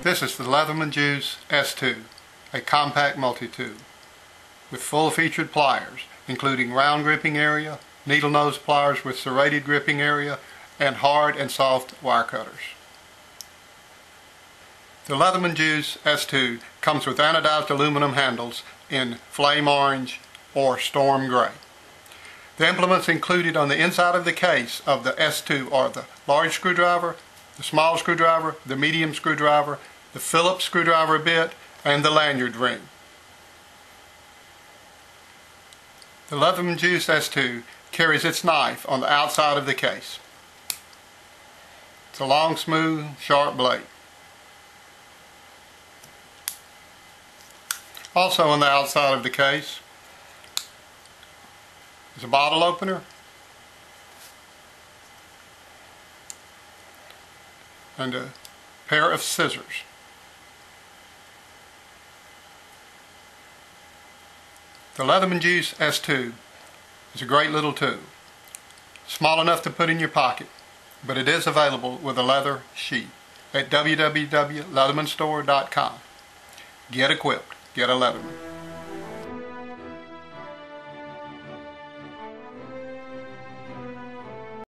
This is the Leatherman Juice S2, a compact multi-tool with full featured pliers, including round gripping area, needle nose pliers with serrated gripping area, and hard and soft wire cutters. The Leatherman Juice S2 comes with anodized aluminum handles in flame orange or storm gray. The implements included on the inside of the case of the S2 are the large screwdriver, the small screwdriver, the medium screwdriver, the Phillips screwdriver bit, and the lanyard ring. The Leatherman Juice S2 carries its knife on the outside of the case. It's a long, smooth, sharp blade. Also on the outside of the case is a bottle opener and a pair of scissors. The Leatherman Juice S2 is a great little tool. Small enough to put in your pocket, but it is available with a leather sheath at www.leathermanstore.com. Get equipped. Get a Leatherman.